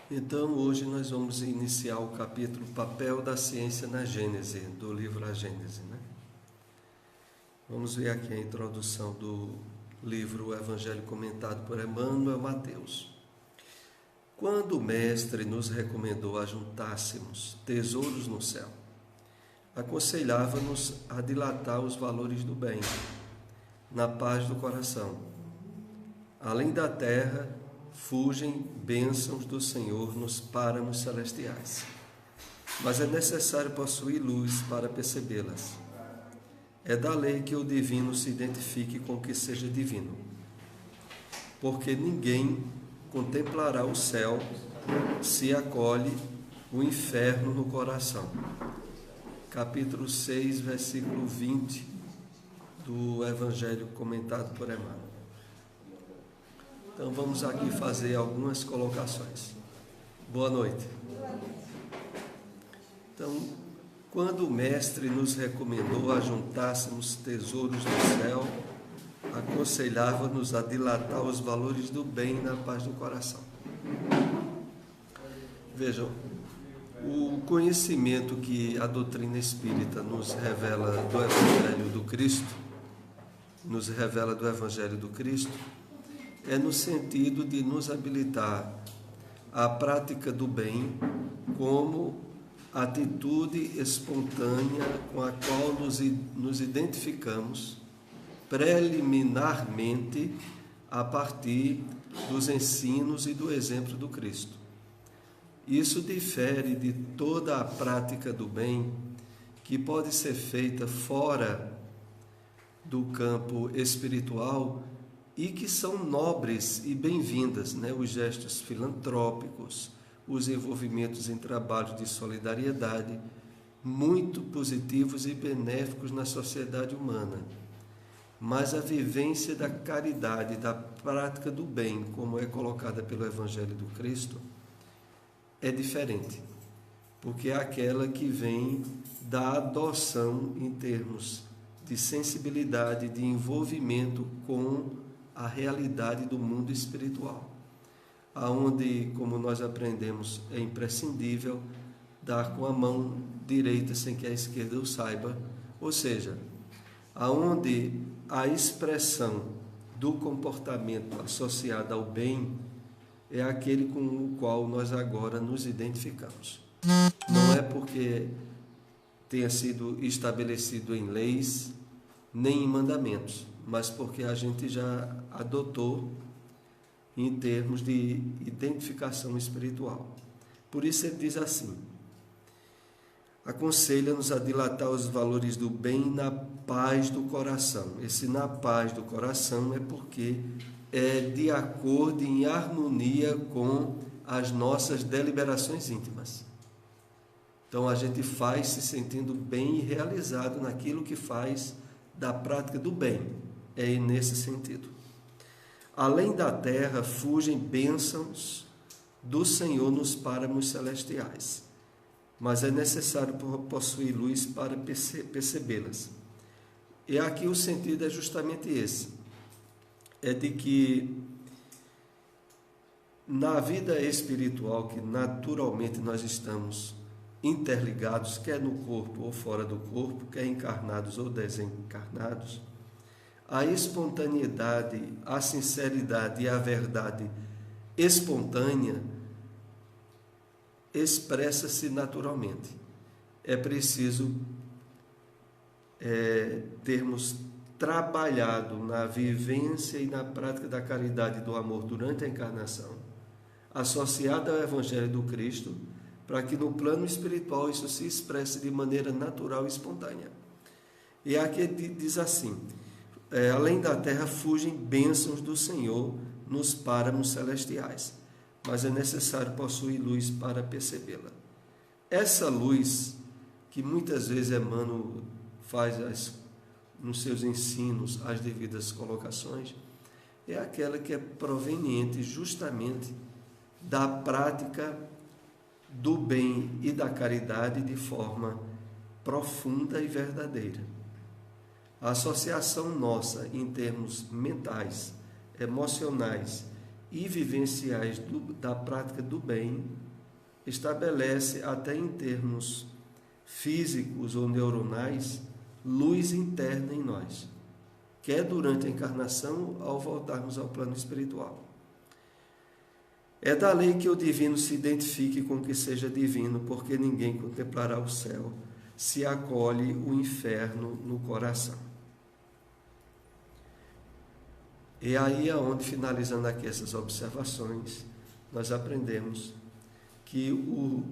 Então, hoje nós vamos iniciar o capítulo Papel da Ciência na Gênese, do livro A Gênese, né? Vamos ver aqui a introdução do livro O Evangelho comentado por Emmanuel Mateus. Quando o Mestre nos recomendou ajuntássemos tesouros no céu, aconselhava-nos a dilatar os valores do bem, na paz do coração. Além da terra, fugem bênçãos do Senhor nos páramos celestiais. Mas é necessário possuir luz para percebê-las. É da lei que o divino se identifique com o que seja divino. Porque ninguém contemplará o céu se acolhe o inferno no coração. Capítulo 6, versículo 20 do Evangelho comentado por Emmanuel. Então vamos aqui fazer algumas colocações. Boa noite. Então, quando o Mestre nos recomendou ajuntássemos tesouros no céu, aconselhava-nos a dilatar os valores do bem na paz do coração. Vejam, o conhecimento que a doutrina espírita nos revela do Evangelho do Cristo, é no sentido de nos habilitar à prática do bem como atitude espontânea com a qual nos identificamos preliminarmente a partir dos ensinos e do exemplo do Cristo. Isso difere de toda a prática do bem que pode ser feita fora do campo espiritual e que são nobres e bem-vindas, né? Os gestos filantrópicos, os envolvimentos em trabalhos de solidariedade, muito positivos e benéficos na sociedade humana. Mas a vivência da caridade, da prática do bem, como é colocada pelo Evangelho do Cristo, é diferente, porque é aquela que vem da adoção em termos de sensibilidade, de envolvimento com a realidade do mundo espiritual, aonde, como nós aprendemos, é imprescindível dar com a mão direita sem que a esquerda o saiba, ou seja, aonde a expressão do comportamento associado ao bem é aquele com o qual nós agora nos identificamos. Não é porque tenha sido estabelecido em leis nem em mandamentos, mas porque a gente já adotou em termos de identificação espiritual. Por isso ele diz assim: aconselha-nos a dilatar os valores do bem na paz do coração. Esse na paz do coração é porque é de acordo e em harmonia com as nossas deliberações íntimas. Então a gente faz se sentindo bem e realizado naquilo que faz da prática do bem. É nesse sentido. Além da terra, fugem bênçãos do Senhor nos páramos celestiais. Mas é necessário possuir luz para percebê-las. E aqui o sentido é justamente esse. É de que na vida espiritual, que naturalmente nós estamos interligados, quer no corpo ou fora do corpo, quer encarnados ou desencarnados, a espontaneidade, a sinceridade e a verdade espontânea expressa-se naturalmente. É preciso termos trabalhado na vivência e na prática da caridade e do amor durante a encarnação, associada ao Evangelho do Cristo, para que no plano espiritual isso se expresse de maneira natural e espontânea. E aqui diz assim: além da terra fugem bênçãos do Senhor nos páramos celestiais, mas é necessário possuir luz para percebê-la. Essa luz, que muitas vezes Emmanuel faz nos seus ensinos as devidas colocações, é aquela que é proveniente justamente da prática do bem e da caridade de forma profunda e verdadeira. A associação nossa em termos mentais, emocionais e vivenciais da prática do bem estabelece, até em termos físicos ou neuronais, luz interna em nós, quer durante a encarnação ao voltarmos ao plano espiritual. É da lei que o divino se identifique com o que seja divino, porque ninguém contemplará o céu se acolhe o inferno no coração. E aí é onde, finalizando aqui essas observações, nós aprendemos que o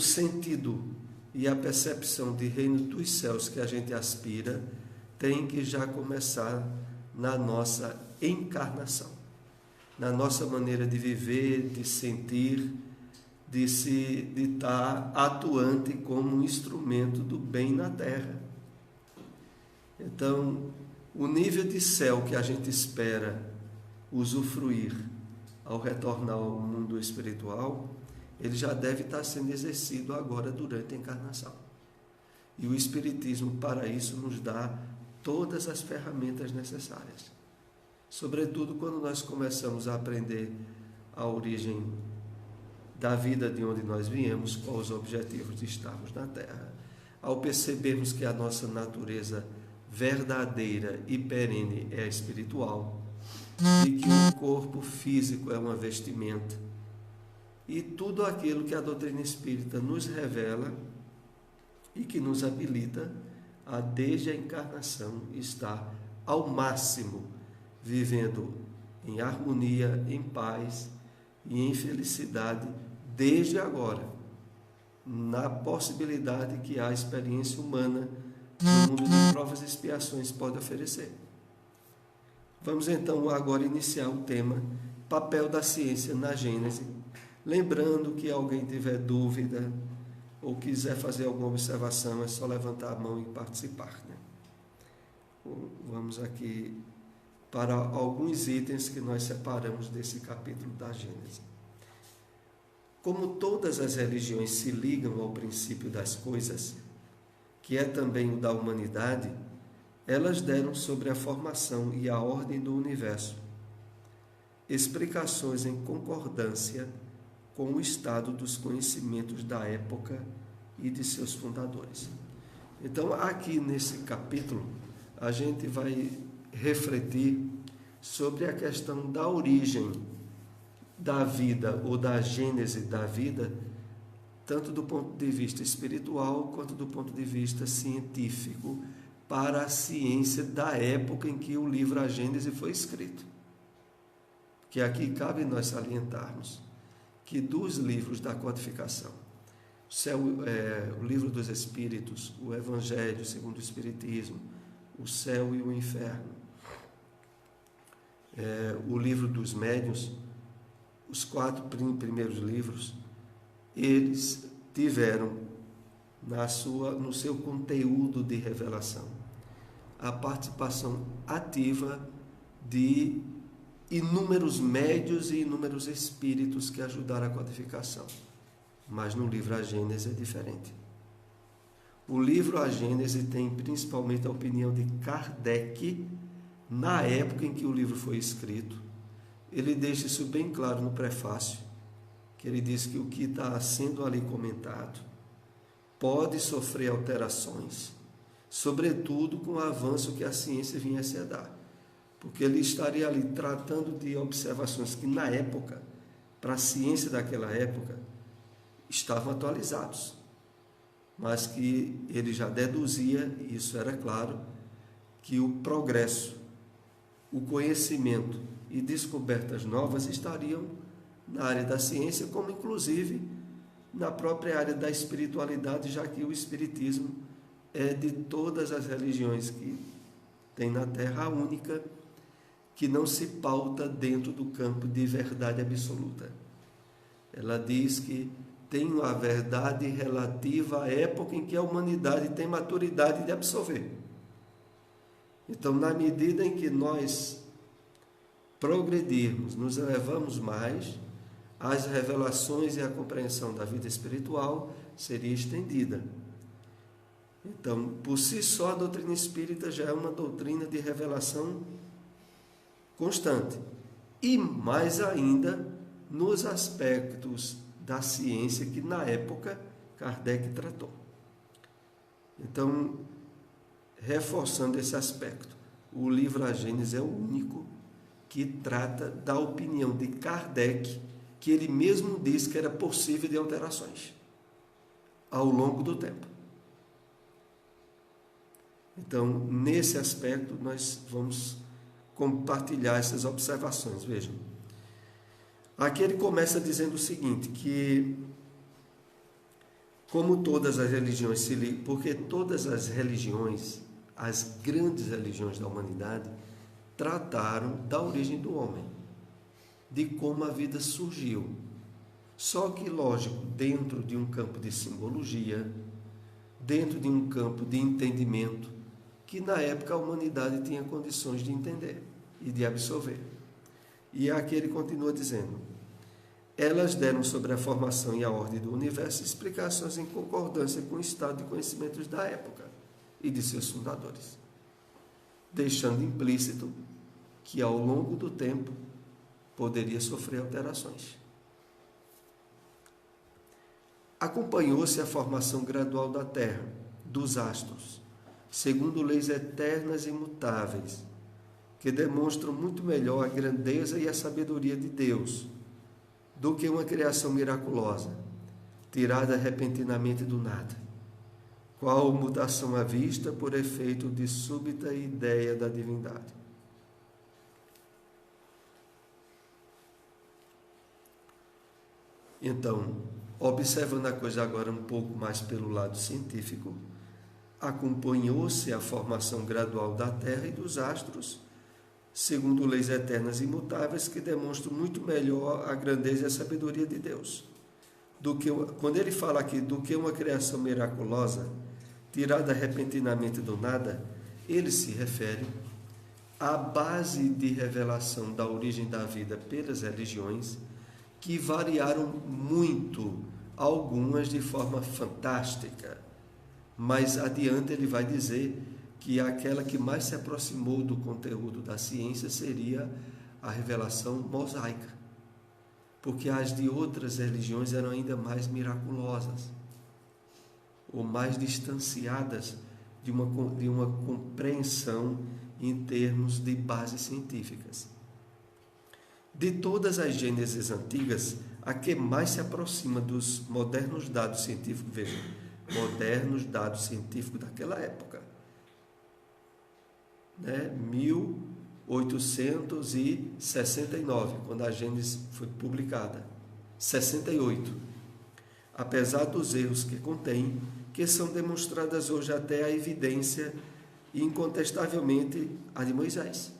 sentido e a percepção de reino dos céus que a gente aspira tem que já começar na nossa encarnação, na nossa maneira de viver, de sentir, de estar atuante como um instrumento do bem na terra. Então, o nível de céu que a gente espera usufruir ao retornar ao mundo espiritual, ele já deve estar sendo exercido agora durante a encarnação. E o Espiritismo, para isso, nos dá todas as ferramentas necessárias. Sobretudo quando nós começamos a aprender a origem da vida de onde nós viemos, quais os objetivos de estarmos na Terra, ao percebermos que a nossa natureza verdadeira e perene é espiritual, e que o corpo físico é uma vestimenta, e tudo aquilo que a doutrina espírita nos revela e que nos habilita a, desde a encarnação, estar ao máximo vivendo em harmonia, em paz e em felicidade desde agora, na possibilidade que a experiência humana no mundo de provas e expiações pode oferecer. Vamos então agora iniciar o tema papel da ciência na Gênese, lembrando que alguém tiver dúvida ou quiser fazer alguma observação, é só levantar a mão e participar, né? Vamos aqui para alguns itens que nós separamos desse capítulo da Gênese. Como todas as religiões se ligam ao princípio das coisas, que é também o da humanidade, elas deram sobre a formação e a ordem do universo explicações em concordância com o estado dos conhecimentos da época e de seus fundadores. Então, aqui nesse capítulo, a gente vai refletir sobre a questão da origem da vida ou da gênese da vida, tanto do ponto de vista espiritual quanto do ponto de vista científico, para a ciência da época em que o livro A Gênese foi escrito. Que aqui cabe nós salientarmos que dos livros da codificação, o livro dos Espíritos, o Evangelho segundo o Espiritismo, o céu e o inferno, o livro dos médiuns, os 4 primeiros livros, eles tiveram no seu conteúdo de revelação a participação ativa de inúmeros médiuns e inúmeros espíritos que ajudaram a codificação. Mas no livro A Gênese é diferente. O livro A Gênese tem principalmente a opinião de Kardec na época em que o livro foi escrito. Ele deixa isso bem claro no prefácio, que ele diz que o que está sendo ali comentado pode sofrer alterações, sobretudo com o avanço que a ciência viesse a dar, porque ele estaria ali tratando de observações que na época, para a ciência daquela época, estavam atualizados, mas que ele já deduzia, e isso era claro, que o progresso, o conhecimento e descobertas novas estariam na área da ciência, como inclusive na própria área da espiritualidade, já que o espiritismo é de todas as religiões que tem na Terra a única que não se pauta dentro do campo de verdade absoluta. Ela diz que tem a verdade relativa à época em que a humanidade tem maturidade de absorver. Então, na medida em que nós progredirmos, nos elevamos mais, as revelações e a compreensão da vida espiritual seria estendida. Então, por si só, a doutrina espírita já é uma doutrina de revelação constante. e mais ainda nos aspectos da ciência que na época Kardec tratou. Então, reforçando esse aspecto, o livro A Gênese é o único que trata da opinião de Kardec, que ele mesmo disse que era possível de alterações ao longo do tempo. Então, nesse aspecto, nós vamos compartilhar essas observações. Vejam, aqui ele começa dizendo o seguinte, que como todas as religiões se ligam, porque todas as religiões, as grandes religiões da humanidade, trataram da origem do homem, de como a vida surgiu. Só que, lógico, dentro de um campo de simbologia, dentro de um campo de entendimento, que na época a humanidade tinha condições de entender e de absorver. E aqui ele continua dizendo: elas deram sobre a formação e a ordem do universo explicações em concordância com o estado de conhecimentos da época e de seus fundadores, deixando implícito que ao longo do tempo poderia sofrer alterações. Acompanhou-se a formação gradual da Terra, dos astros, segundo leis eternas e imutáveis, que demonstram muito melhor a grandeza e a sabedoria de Deus do que uma criação miraculosa, tirada repentinamente do nada, qual mutação à vista por efeito de súbita ideia da divindade. Então, observando a coisa agora um pouco mais pelo lado científico, acompanhou-se a formação gradual da Terra e dos astros, segundo leis eternas e imutáveis que demonstram muito melhor a grandeza e a sabedoria de Deus. Quando ele fala aqui do que uma criação miraculosa, tirada repentinamente do nada, ele se refere à base de revelação da origem da vida pelas religiões, que variaram muito, algumas de forma fantástica, mas adiante ele vai dizer que aquela que mais se aproximou do conteúdo da ciência seria a revelação mosaica, porque as de outras religiões eram ainda mais miraculosas, ou mais distanciadas de uma compreensão em termos de bases científicas. De todas as gêneses antigas, a que mais se aproxima dos modernos dados científicos, vejam, modernos dados científicos daquela época, 1869, quando a Gênesis foi publicada, 68, apesar dos erros que contém, que são demonstradas hoje até a evidência e incontestavelmente a de Moisés.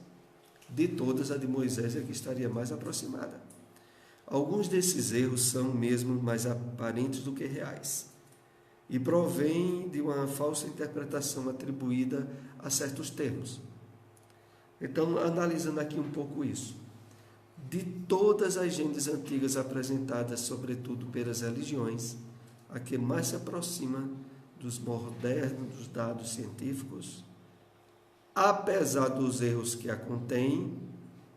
De todas, a de Moisés é que estaria mais aproximada. Alguns desses erros são mesmo mais aparentes do que reais e provém de uma falsa interpretação atribuída a certos termos. Então, analisando aqui um pouco isso, de todas as gêneses antigas apresentadas, sobretudo pelas religiões, a que mais se aproxima dos modernos dados científicos, apesar dos erros que a contém,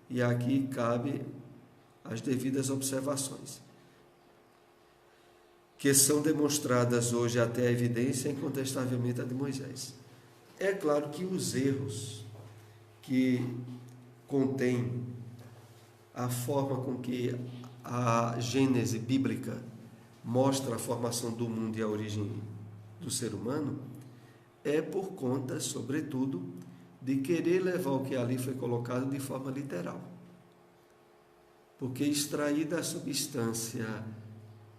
e aqui cabe as devidas observações, que são demonstradas hoje até a evidência incontestavelmente a de Moisés. É claro que os erros que contém a forma com que a Gênese bíblica mostra a formação do mundo e a origem do ser humano é por conta, sobretudo, de querer levar o que ali foi colocado de forma literal. Porque extrair da substância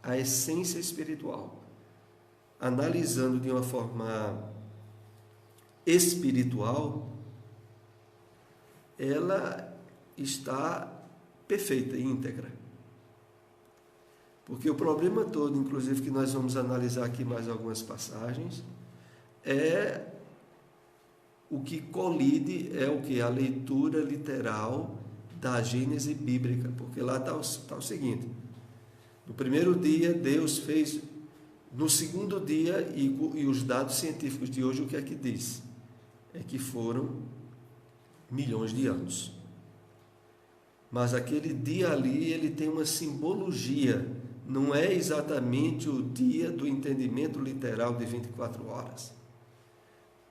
a essência espiritual, analisando de uma forma espiritual, ela está perfeita e íntegra. Porque o problema todo, inclusive, que nós vamos analisar aqui mais algumas passagens, é o que colide, é o que? A leitura literal da Gênese bíblica, porque lá está o seguinte: no primeiro dia Deus fez, no segundo dia, e os dados científicos de hoje o que é que diz? É que foram milhões de anos. mas aquele dia ali ele tem uma simbologia, não é exatamente o dia do entendimento literal de 24 horas.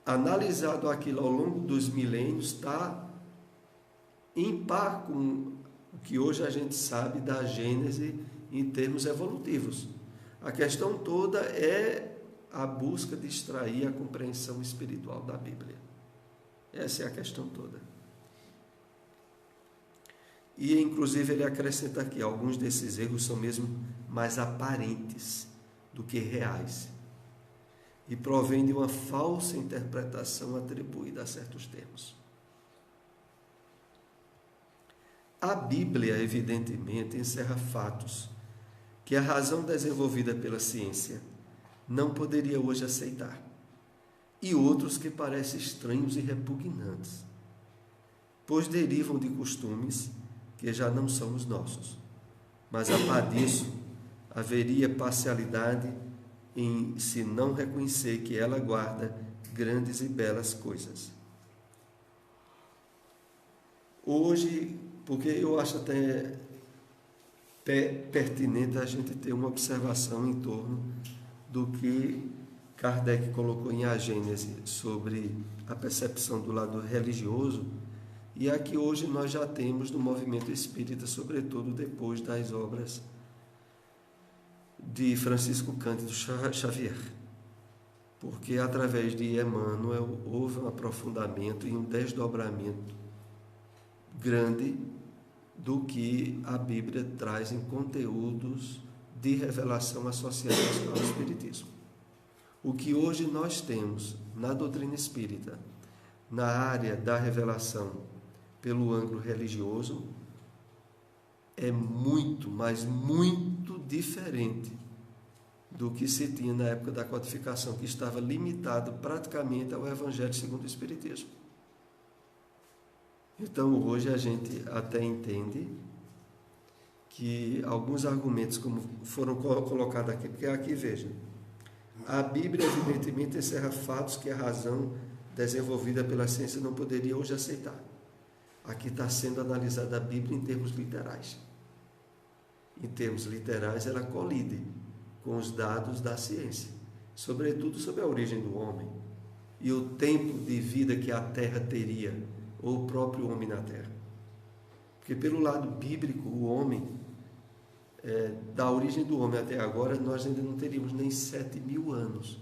Analisado aquilo ao longo dos milênios, está em par com o que hoje a gente sabe da Gênese em termos evolutivos. A questão toda é a busca de extrair a compreensão espiritual da Bíblia. Essa é a questão toda. E, inclusive, ele acrescenta aqui, alguns desses erros são mesmo mais aparentes do que reais e provém de uma falsa interpretação atribuída a certos termos. A Bíblia, evidentemente, encerra fatos que a razão desenvolvida pela ciência não poderia hoje aceitar, e outros que parecem estranhos e repugnantes, pois derivam de costumes que já não são os nossos. Mas a par disso, haveria parcialidade em se não reconhecer que ela guarda grandes e belas coisas. Hoje, porque eu acho até pertinente a gente ter uma observação em torno do que Kardec colocou em A Gênese sobre a percepção do lado religioso, e a que hoje nós já temos no movimento espírita, sobretudo depois das obras de Francisco Cândido Xavier, porque através de Emmanuel houve um aprofundamento e um desdobramento grande do que a Bíblia traz em conteúdos de revelação associados ao Espiritismo. O que hoje nós temos na doutrina espírita, na área da revelação pelo ângulo religioso, é muito, mas muito diferente do que se tinha na época da codificação, que estava limitado praticamente ao Evangelho segundo o Espiritismo. Então, hoje a gente até entende que alguns argumentos, como foram colocados aqui, porque aqui, veja, a Bíblia evidentemente encerra fatos que a razão desenvolvida pela ciência não poderia hoje aceitar. Aqui está sendo analisada a Bíblia em termos literais. Em termos literais, ela colide com os dados da ciência, sobretudo sobre a origem do homem e o tempo de vida que a Terra teria, ou o próprio homem na Terra. Porque pelo lado bíblico, o homem, da origem do homem até agora, nós ainda não teríamos nem 7.000 anos.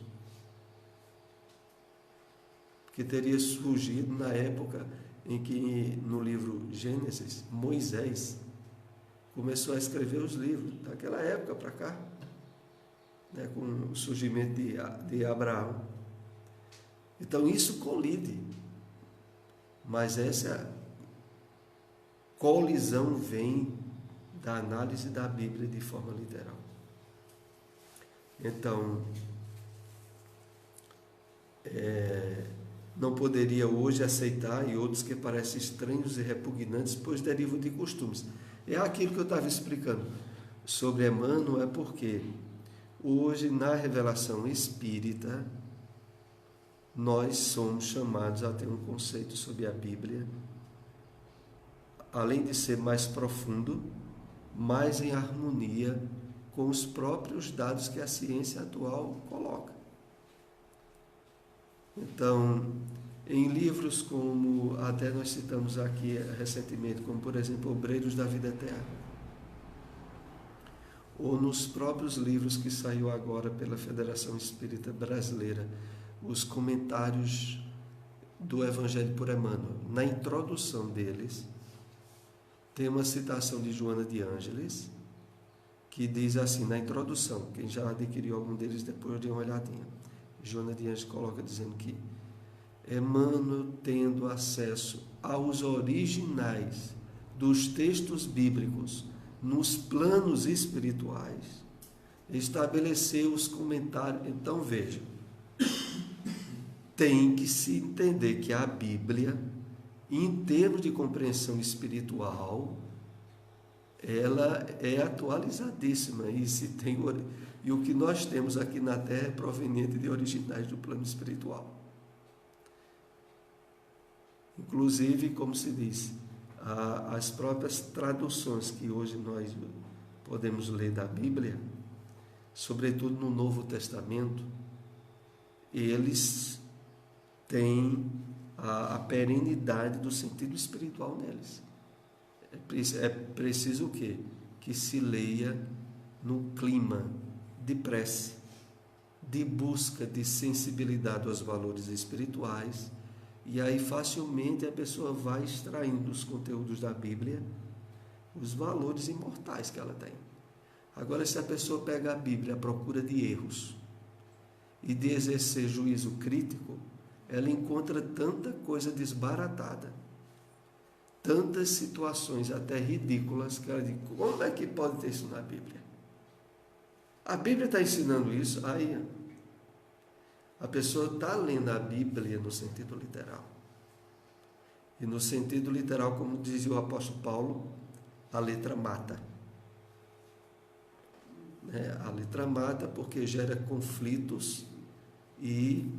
Porque teria surgido na época em que, no livro Gênesis, Moisés começou a escrever os livros, daquela época para cá, né, com o surgimento de Abraão. Então isso colide, mas essa colisão vem da análise da Bíblia de forma literal. Então, não poderia hoje aceitar, e outros que parecem estranhos e repugnantes, pois derivam de costumes. É aquilo que eu estava explicando sobre Emmanuel, é porque hoje, na revelação espírita, nós somos chamados a ter um conceito sobre a Bíblia, além de ser mais profundo, mais em harmonia com os próprios dados que a ciência atual coloca. Então, em livros como, até nós citamos aqui recentemente, como por exemplo, Obreiros da Vida Eterna, ou nos próprios livros que saiu agora pela Federação Espírita Brasileira, os comentários do Evangelho por Emmanuel, na introdução deles, tem uma citação de Joana de Ângeles, que diz assim, na introdução, quem já adquiriu algum deles depois de uma olhadinha, Joana de Ângeles coloca dizendo que Emmanuel, tendo acesso aos originais dos textos bíblicos nos planos espirituais, estabeleceu os comentários. Então veja, tem que se entender que a Bíblia, em termos de compreensão espiritual, ela é atualizadíssima e o que nós temos aqui na Terra é proveniente de originais do plano espiritual. Inclusive, como se diz, as próprias traduções que hoje nós podemos ler da Bíblia, sobretudo no Novo Testamento, eles têm a perenidade do sentido espiritual neles. É preciso o quê? Que se leia no clima de prece, de busca de sensibilidade aos valores espirituais, e aí facilmente a pessoa vai extraindo dos conteúdos da Bíblia os valores imortais que ela tem. Agora, se a pessoa pega a Bíblia à procura de erros e de exercer juízo crítico, ela encontra tanta coisa desbaratada, tantas situações até ridículas, que ela diz: como é que pode ter isso na Bíblia? A Bíblia está ensinando isso? Aí a pessoa está lendo a Bíblia no sentido literal. E no sentido literal, como dizia o apóstolo Paulo, a letra mata. A letra mata porque gera conflitos e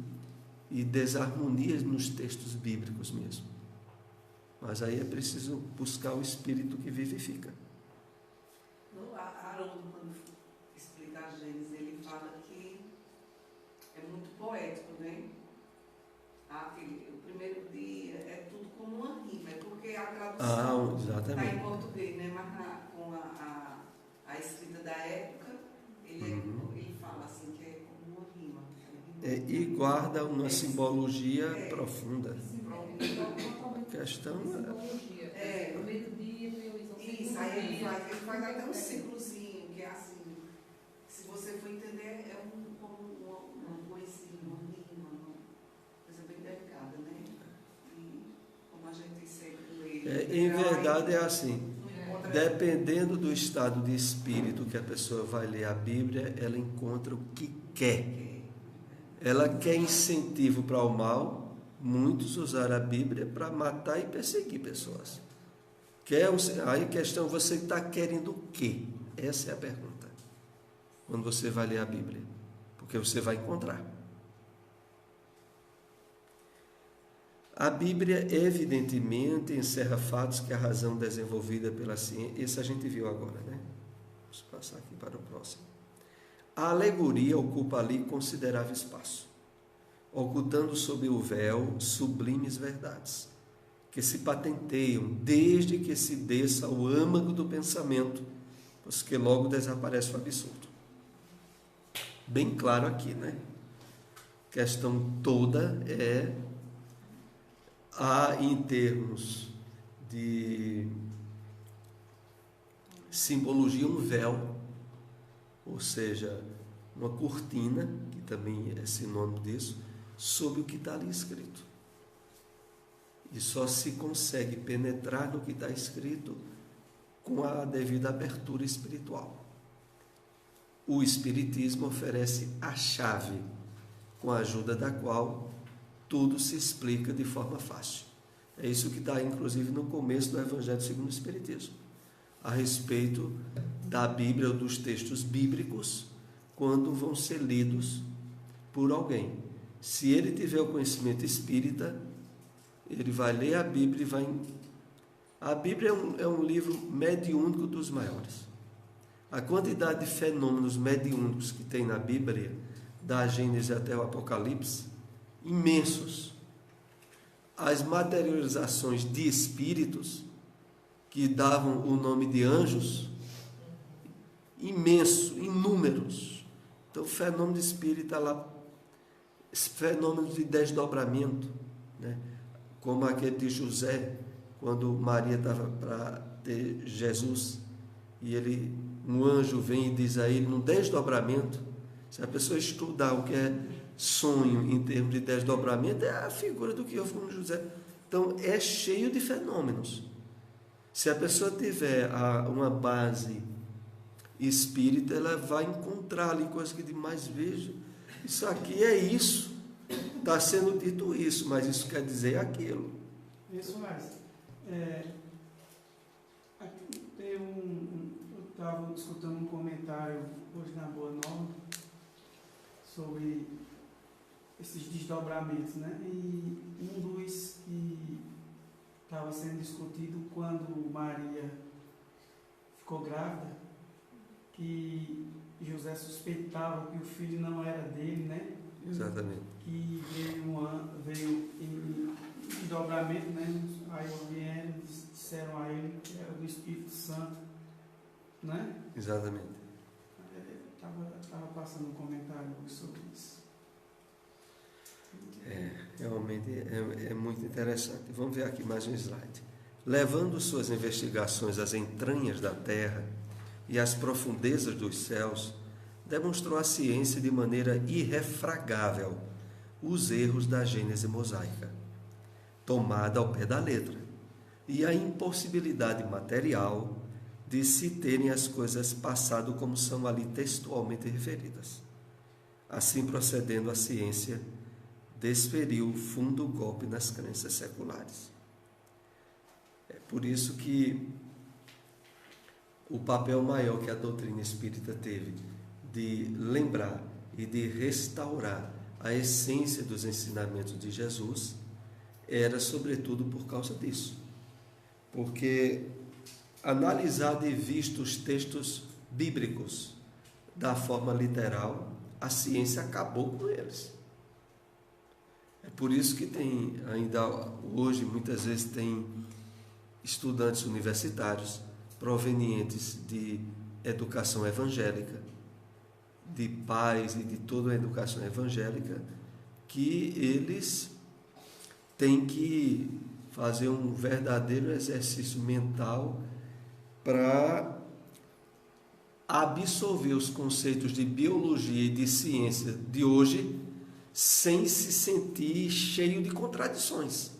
desarmonias nos textos bíblicos mesmo. Mas aí é preciso buscar o Espírito que vivifica. Haroldo, quando explica a Gênesis, ele fala que é muito poético, né? O primeiro dia é tudo como uma rima, é porque a tradução está em português, né? Mas com a escrita da época, ele fala assim que é como uma rima. E guarda uma simbologia profunda. A questão é no meio do dia, isso, aí ele faz até um ciclozinho, que é assim, se você for entender, é como uma poesia, uma rima, uma coisa bem delicada, né? E como a gente sempre lê. Em verdade é assim, dependendo do estado de espírito que a pessoa vai ler a Bíblia, ela encontra o que quer. Ela quer incentivo para o mal. Muitos usaram a Bíblia para matar e perseguir pessoas. Aí a questão, você está querendo o quê? Essa é a pergunta. Quando você vai ler a Bíblia. Porque você vai encontrar. A Bíblia, evidentemente, encerra fatos que a razão desenvolvida pela ciência... Esse a gente viu agora, né? Vamos passar aqui para o próximo. A alegoria ocupa ali considerável espaço, ocultando sob o véu sublimes verdades, que se patenteiam desde que se desça ao âmago do pensamento, pois que logo desaparece o absurdo. Bem claro aqui, né? A questão toda em termos de simbologia, um véu, ou seja, uma cortina, que também é sinônimo disso, sobre o que está ali escrito. E só se consegue penetrar no que está escrito com a devida abertura espiritual. O Espiritismo oferece a chave, com a ajuda da qual tudo se explica de forma fácil. É isso que está, inclusive, no começo do Evangelho segundo o Espiritismo, a respeito da Bíblia ou dos textos bíblicos, quando vão ser lidos por alguém. Se ele tiver o conhecimento espírita, ele vai ler a Bíblia e vai... A Bíblia é um livro mediúnico dos maiores. A quantidade de fenômenos mediúnicos que tem na Bíblia, da Gênesis até o Apocalipse, imensos. As materializações de espíritos, que davam o nome de anjos, imenso, inúmeros. Então, o fenômeno de espírito está lá, fenômenos de desdobramento, né? Como aquele de José, quando Maria estava para ter Jesus, e um anjo vem e diz a ele, num desdobramento, se a pessoa estudar o que é sonho em termos de desdobramento, é a figura do que houve com José. Então, é cheio de fenômenos. Se a pessoa tiver uma base espírita, ela vai encontrar ali coisas que demais vejo. Isso aqui é isso. Está sendo dito isso, mas isso quer dizer aquilo. Isso mais. Eu estava escutando um comentário hoje na Boa Nova sobre esses desdobramentos, né? E um dos que estava sendo discutido quando Maria ficou grávida, que José suspeitava que o filho não era dele, né? Exatamente. Que veio em desdobramento, né? Aí vieram e disseram a ele que era do Espírito Santo, né? Exatamente. Estava passando um comentário sobre isso. Realmente é muito interessante. Vamos ver aqui mais um slide. Levando suas investigações às entranhas da terra e às profundezas dos céus, demonstrou a ciência de maneira irrefragável os erros da Gênese mosaica, tomada ao pé da letra, e a impossibilidade material de se terem as coisas passado como são ali textualmente referidas. Assim, procedendo, a ciência desferiu fundo golpe nas crenças seculares. É por isso que o papel maior que a doutrina espírita teve de lembrar e de restaurar a essência dos ensinamentos de Jesus era sobretudo por causa disso. Porque analisado e visto os textos bíblicos da forma literal, a ciência acabou com eles. É por isso que tem, ainda hoje, muitas vezes tem estudantes universitários provenientes de educação evangélica, de pais e de toda a educação evangélica, que eles têm que fazer um verdadeiro exercício mental para absorver os conceitos de biologia e de ciência de hoje sem se sentir cheio de contradições.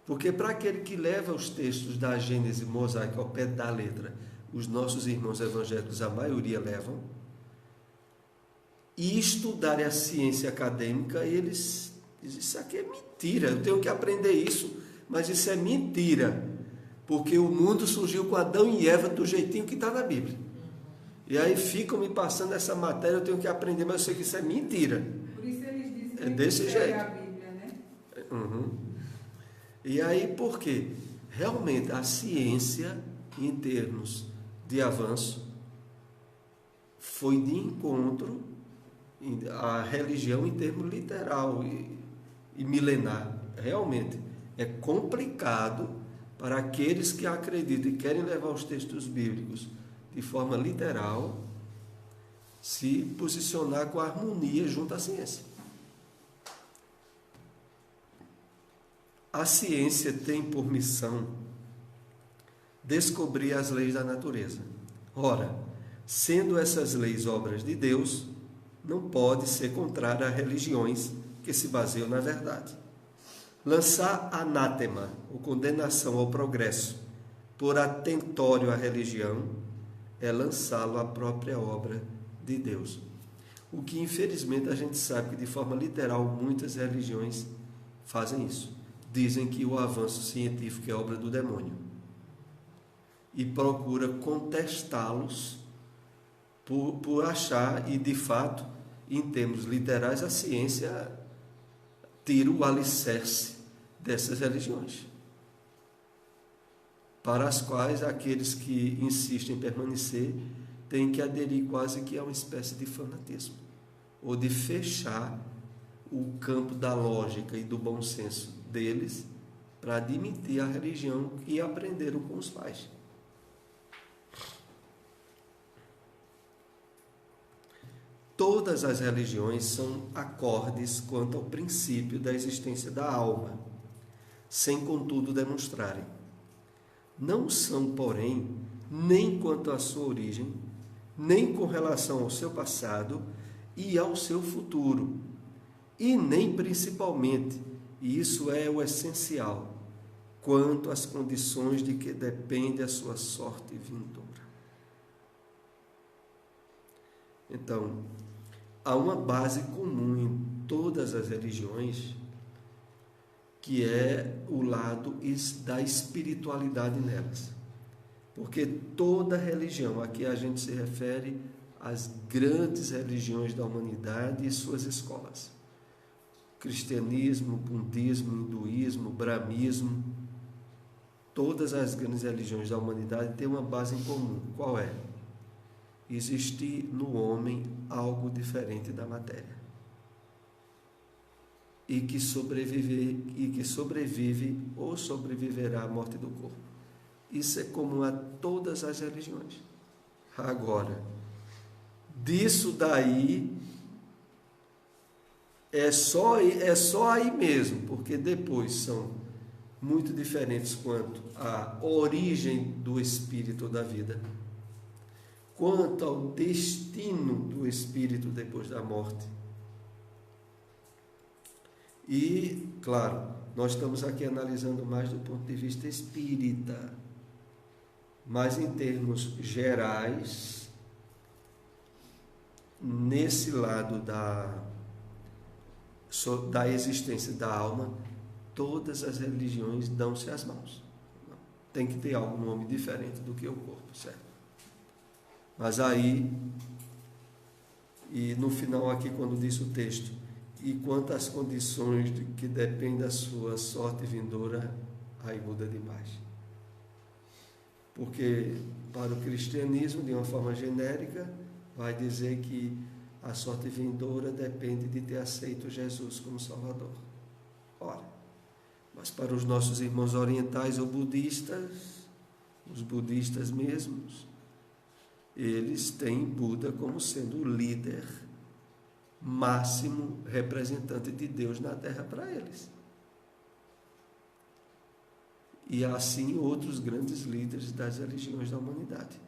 Porque para aquele que leva os textos da Gênese mosaica ao pé da letra, os nossos irmãos evangélicos, a maioria levam, e estudarem a ciência acadêmica, eles dizem, isso aqui é mentira, eu tenho que aprender isso, mas isso é mentira, porque o mundo surgiu com Adão e Eva do jeitinho que está na Bíblia. E aí ficam me passando essa matéria, eu tenho que aprender, mas eu sei que isso é mentira. Por isso eles dizem que desse jeito. a Bíblia, né? Uhum. E aí, por quê? Realmente, a ciência, em termos de avanço, foi de encontro à religião em termos literal e milenar. Realmente, é complicado para aqueles que acreditam e querem levar os textos bíblicos de forma literal, se posicionar com harmonia junto à ciência. A ciência tem por missão descobrir as leis da natureza. Ora, sendo essas leis obras de Deus, não pode ser contrária a religiões que se baseiam na verdade. Lançar anátema, ou condenação ao progresso, por atentório à religião, é lançá-lo à própria obra de Deus. O que, infelizmente, a gente sabe que, de forma literal, muitas religiões fazem isso. Dizem que o avanço científico é obra do demônio. E procura contestá-los por achar, e de fato, em termos literais, a ciência tira o alicerce dessas religiões, para as quais aqueles que insistem em permanecer têm que aderir quase que a uma espécie de fanatismo, ou de fechar o campo da lógica e do bom senso deles para admitir a religião que aprenderam com os pais. Todas as religiões são acordes quanto ao princípio da existência da alma, sem contudo demonstrarem. Não são, porém, nem quanto à sua origem, nem com relação ao seu passado e ao seu futuro, e nem principalmente, e isso é o essencial, quanto às condições de que depende a sua sorte vindoura. Então, há uma base comum em todas as religiões, que é o lado da espiritualidade nelas. Porque toda religião, aqui a gente se refere às grandes religiões da humanidade e suas escolas. Cristianismo, budismo, hinduísmo, brahmismo, todas as grandes religiões da humanidade têm uma base em comum. Qual é? Existir no homem algo diferente da matéria. E que sobrevive ou sobreviverá à morte do corpo. Isso é comum a todas as religiões. Agora, disso daí é só aí mesmo, porque depois são muito diferentes quanto à origem do espírito da vida, quanto ao destino do espírito depois da morte. E, claro, nós estamos aqui analisando mais do ponto de vista espírita, mas em termos gerais, nesse lado da existência da alma, todas as religiões dão-se as mãos. Tem que ter algum nome diferente do que o corpo, certo? Mas aí, e no final aqui, quando diz o texto, e quanto às condições de que depende da sua sorte vindoura, aí muda demais. Porque para o cristianismo, de uma forma genérica, vai dizer que a sorte vindoura depende de ter aceito Jesus como Salvador. Ora, mas para os nossos irmãos orientais ou budistas, os budistas mesmos, eles têm Buda como sendo o líder máximo representante de Deus na Terra para eles. E assim outros grandes líderes das religiões da humanidade.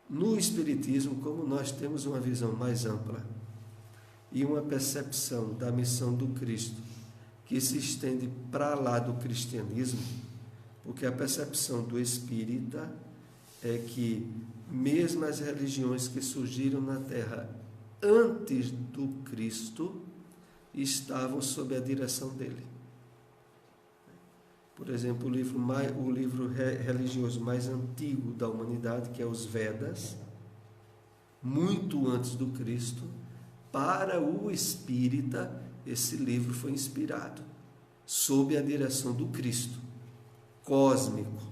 No Espiritismo, como nós temos uma visão mais ampla e uma percepção da missão do Cristo que se estende para lá do cristianismo, porque a percepção do espírita é que mesmo as religiões que surgiram na Terra antes do Cristo estavam sob a direção dele. Por exemplo, o livro religioso mais antigo da humanidade, que é os Vedas, muito antes do Cristo, para o espírita, esse livro foi inspirado, sob a direção do Cristo, cósmico,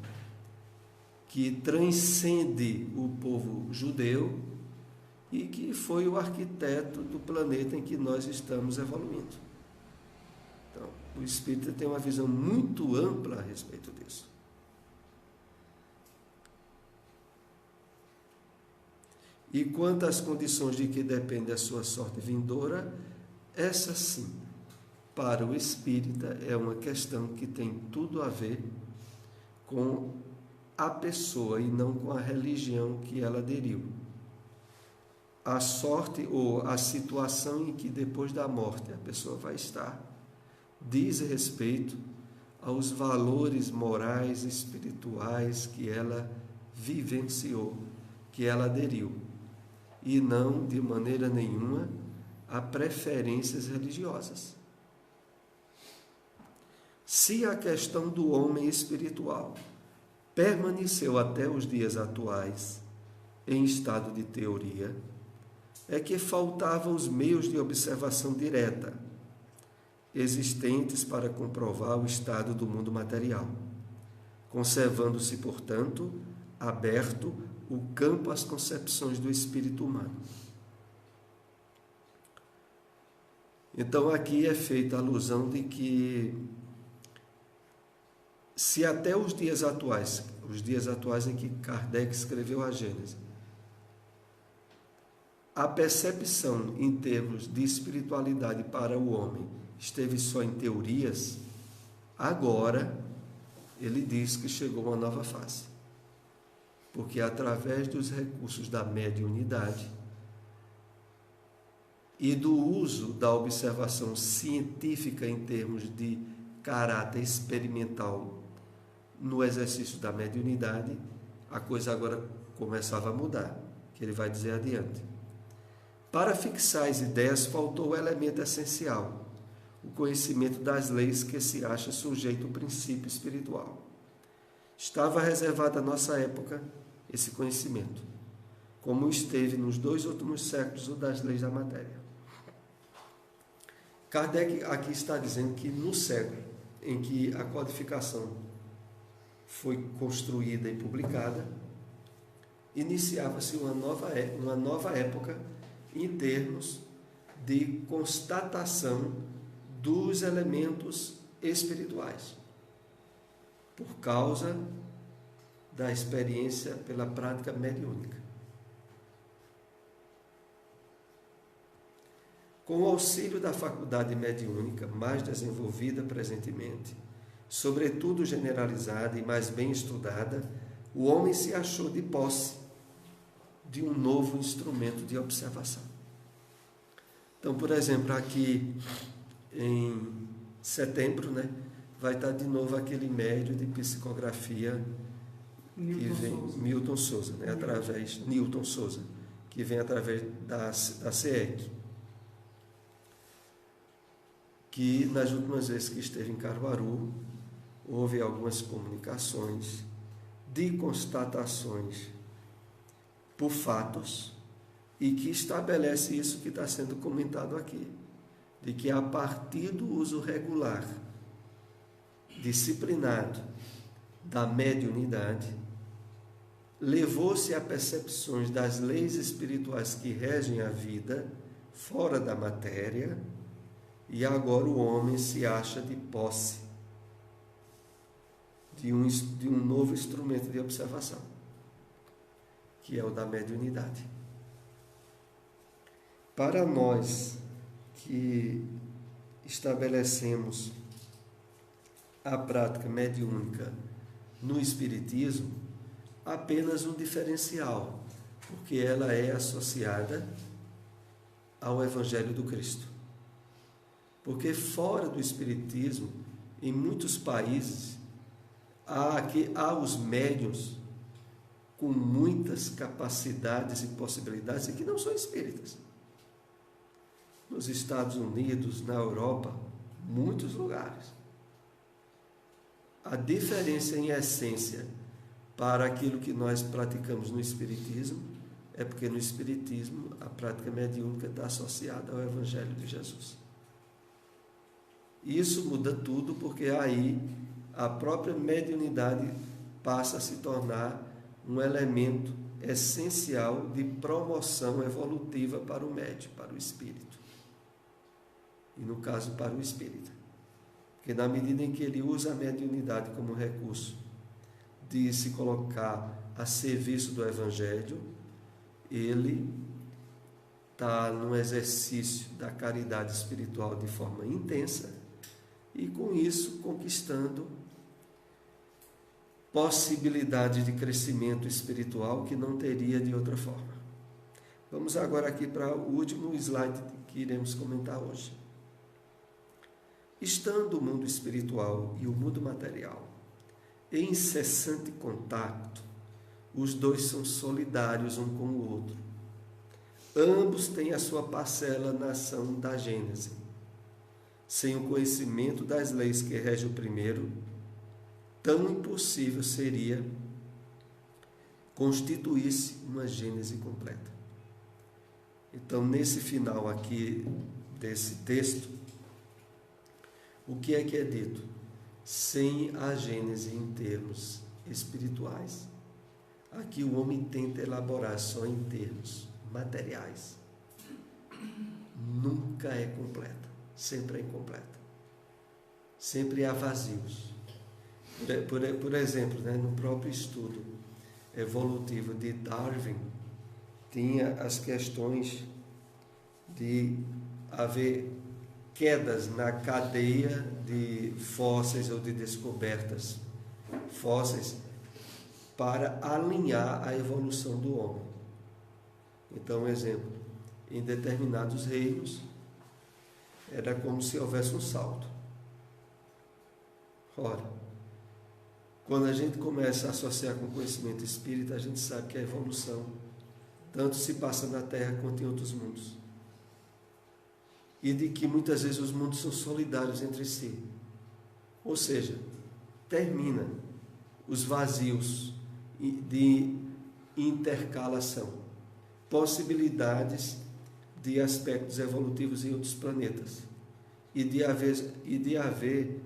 que transcende o povo judeu e que foi o arquiteto do planeta em que nós estamos evoluindo. Então, o espírita tem uma visão muito ampla a respeito disso. E quanto às condições de que depende a sua sorte vindoura, essa sim, para o espírita, é uma questão que tem tudo a ver com a pessoa e não com a religião que ela aderiu. A sorte ou a situação em que depois da morte a pessoa vai estar diz respeito aos valores morais e espirituais que ela vivenciou, que ela aderiu, e não, de maneira nenhuma, a preferências religiosas. Se a questão do homem espiritual permaneceu até os dias atuais em estado de teoria, é que faltavam os meios de observação direta existentes para comprovar o estado do mundo material, conservando-se, portanto, aberto o campo às concepções do espírito humano. Então aqui é feita a alusão de que se até os dias atuais em que Kardec escreveu a Gênese, a percepção em termos de espiritualidade para o homem esteve só em teorias, agora ele diz que chegou uma nova fase. Porque através dos recursos da mediunidade e do uso da observação científica em termos de caráter experimental no exercício da mediunidade, a coisa agora começava a mudar, que ele vai dizer adiante. Para fixar as ideias, faltou o elemento essencial, o conhecimento das leis que se acha sujeito ao princípio espiritual. Estava reservado à nossa época esse conhecimento, como esteve nos 2 últimos séculos o das leis da matéria. Kardec aqui está dizendo que no século em que a codificação foi construída e publicada, iniciava-se uma nova época em termos de constatação dos elementos espirituais, por causa da experiência pela prática mediúnica. Com o auxílio da faculdade mediúnica mais desenvolvida presentemente, sobretudo generalizada e mais bem estudada, o homem se achou de posse de um novo instrumento de observação. Então, por exemplo, aqui em setembro, vai estar de novo aquele médio de psicografia Newton Souza, Newton Souza, que vem através da CEEC, que nas últimas vezes que esteve em Caruaru, houve algumas comunicações de constatações por fatos e que estabelece isso que está sendo comentado aqui, de que a partir do uso regular, disciplinado da mediunidade, levou-se a percepções das leis espirituais que regem a vida fora da matéria, e agora o homem se acha de posse de um novo instrumento de observação, que é o da mediunidade. Para nós que estabelecemos a prática mediúnica no Espiritismo, apenas um diferencial, porque ela é associada ao Evangelho do Cristo. Porque fora do Espiritismo, em muitos países, há os médiuns com muitas capacidades e possibilidades e que não são espíritas. Nos Estados Unidos, na Europa, muitos lugares. A diferença em essência para aquilo que nós praticamos no Espiritismo é porque no Espiritismo a prática mediúnica está associada ao Evangelho de Jesus. Isso muda tudo, porque aí a própria mediunidade passa a se tornar um elemento essencial de promoção evolutiva para o médium, para o espírito. E no caso, para o espírita. Porque na medida em que ele usa a mediunidade como recurso de se colocar a serviço do Evangelho, ele está no exercício da caridade espiritual de forma intensa, e com isso conquistando possibilidade de crescimento espiritual que não teria de outra forma. Vamos agora aqui para o último slide que iremos comentar hoje. Estando o mundo espiritual e o mundo material em incessante contato, os dois são solidários um com o outro. Ambos têm a sua parcela na ação da Gênese. Sem o conhecimento das leis que regem o primeiro, tão impossível seria constituir-se uma Gênese completa. Então, nesse final aqui desse texto, o que é dito? Sem a Gênese em termos espirituais, aqui o homem tenta elaborar só em termos materiais. Nunca é completa. Sempre é incompleta, sempre há vazios. Por exemplo, no próprio estudo evolutivo de Darwin, tinha as questões de haver quedas na cadeia de fósseis ou de descobertas fósseis para alinhar a evolução do homem. Então, um exemplo, em determinados reinos, era como se houvesse um salto. Ora, quando a gente começa a associar com o conhecimento espírita, a gente sabe que a evolução tanto se passa na Terra quanto em outros mundos. E de que muitas vezes os mundos são solidários entre si. Ou seja, termina os vazios de intercalação, possibilidades de aspectos evolutivos em outros planetas e de haver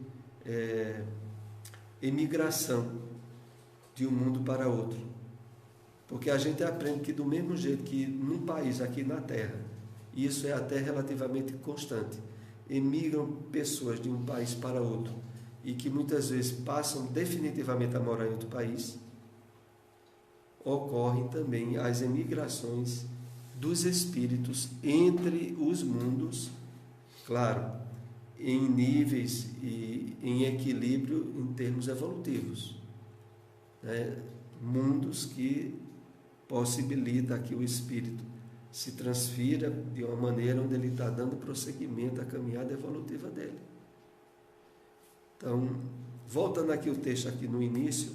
emigração de um mundo para outro. Porque a gente aprende que do mesmo jeito que num país aqui na Terra, e isso é até relativamente constante, emigram pessoas de um país para outro e que muitas vezes passam definitivamente a morar em outro país, ocorrem também as emigrações dos espíritos entre os mundos, claro, em níveis e em equilíbrio em termos evolutivos, né? Mundos que possibilita que o espírito se transfira de uma maneira onde ele está dando prosseguimento à caminhada evolutiva dele. Então, voltando aqui o texto aqui no início,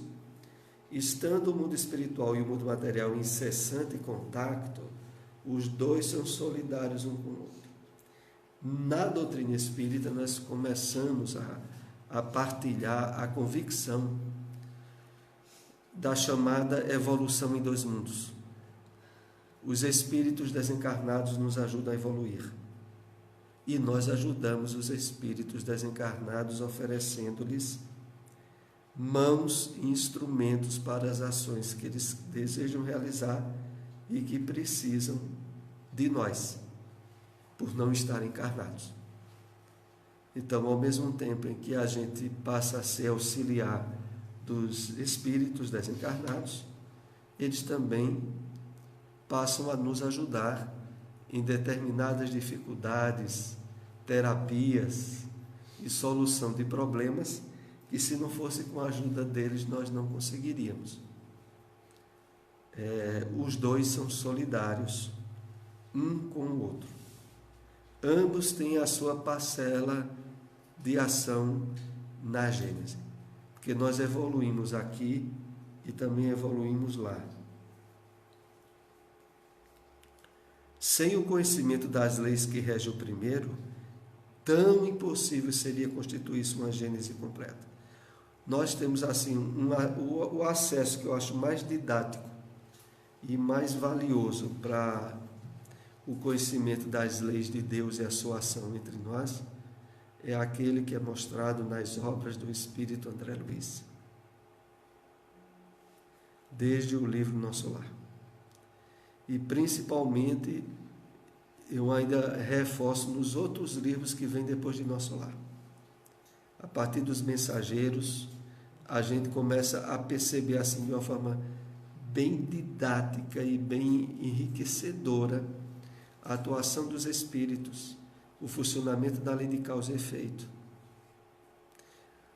estando o mundo espiritual e o mundo material em incessante contato, os dois são solidários um com o outro. Na doutrina espírita, nós começamos a partilhar a convicção da chamada evolução em dois mundos. Os espíritos desencarnados nos ajudam a evoluir. E nós ajudamos os espíritos desencarnados oferecendo-lhes mãos e instrumentos para as ações que eles desejam realizar e que precisam de nós, por não estarem encarnados. Então, ao mesmo tempo em que a gente passa a ser auxiliar dos espíritos desencarnados, eles também passam a nos ajudar em determinadas dificuldades, terapias e solução de problemas que, se não fosse com a ajuda deles, nós não conseguiríamos. Os dois são solidários, um com o outro. Ambos têm a sua parcela de ação na Gênese, porque nós evoluímos aqui e também evoluímos lá. Sem o conhecimento das leis que regem o primeiro, tão impossível seria constituir-se uma Gênese completa. Nós temos assim o acesso que eu acho mais didático e mais valioso para o conhecimento das leis de Deus e a sua ação entre nós, é aquele que é mostrado nas obras do Espírito André Luiz, desde o livro Nosso Lar. E principalmente, eu ainda reforço nos outros livros que vêm depois de Nosso Lar. A partir dos Mensageiros, a gente começa a perceber assim de uma forma bem didática e bem enriquecedora a atuação dos espíritos, o funcionamento da lei de causa e efeito,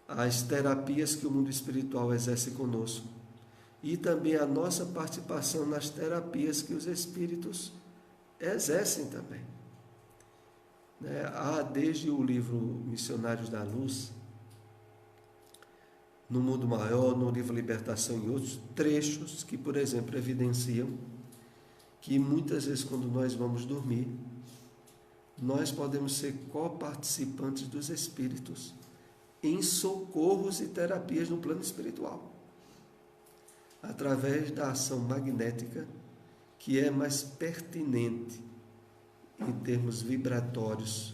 as terapias que o mundo espiritual exerce conosco e também a nossa participação nas terapias que os espíritos exercem também. Há desde o livro Missionários da Luz, no Mundo Maior, no livro Libertação e outros trechos que, por exemplo, evidenciam que muitas vezes quando nós vamos dormir, nós podemos ser coparticipantes dos espíritos em socorros e terapias no plano espiritual, através da ação magnética, que é mais pertinente em termos vibratórios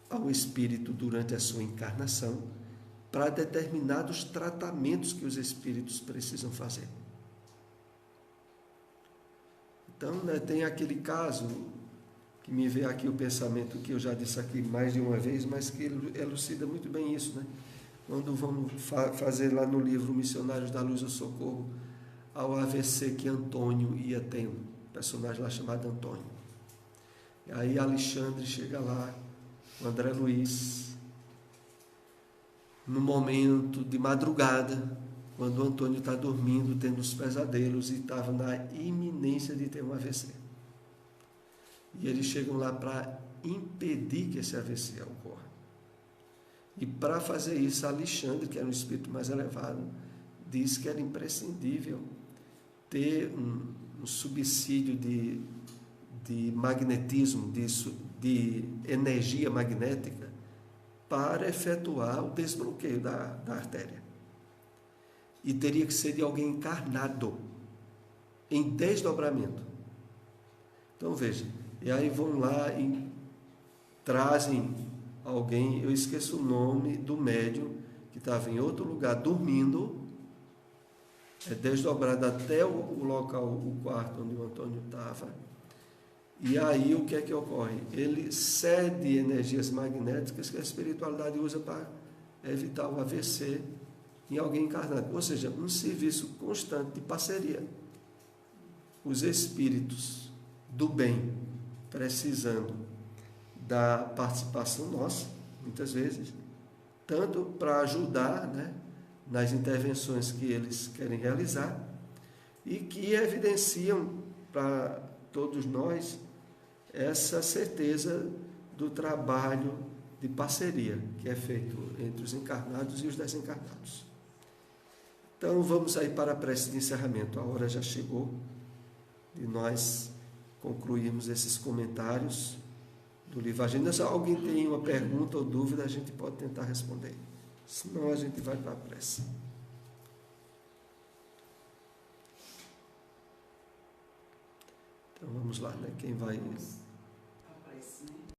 ao espírito durante a sua encarnação, para determinados tratamentos que os espíritos precisam fazer. Então, tem aquele caso que me veio aqui o pensamento, que eu já disse aqui mais de uma vez, mas que elucida muito bem isso, Quando vamos fazer lá no livro Missionários da Luz e do Socorro, ao AVC que Antônio ia ter, um personagem lá chamado Antônio. E aí Alexandre chega lá, o André Luiz, no momento de madrugada, quando o Antônio está dormindo, tendo os pesadelos e estava na iminência de ter um AVC. E eles chegam lá para impedir que esse AVC ocorra. E para fazer isso, Alexandre, que era um espírito mais elevado, disse que era imprescindível ter um subsídio de magnetismo, de energia magnética, para efetuar o desbloqueio da artéria. E teria que ser de alguém encarnado, em desdobramento. Então veja, e aí vão lá e trazem alguém, eu esqueço o nome do médium, que estava em outro lugar dormindo, desdobrado até o local, o quarto onde o Antônio estava. E aí o que é que ocorre? Ele cede energias magnéticas que a espiritualidade usa para evitar o AVC em alguém encarnado. Ou seja, um serviço constante de parceria. Os espíritos do bem precisando da participação nossa, muitas vezes, tanto para ajudar, né, nas intervenções que eles querem realizar e que evidenciam para todos nós essa certeza do trabalho de parceria que é feito entre os encarnados e os desencarnados. Então vamos aí para a prece de encerramento. A hora já chegou de nós concluirmos esses comentários do livro. Se alguém tem uma pergunta ou dúvida, a gente pode tentar responder. Senão a gente vai para a prece. Então vamos lá, né? Quem vai... A prece, né?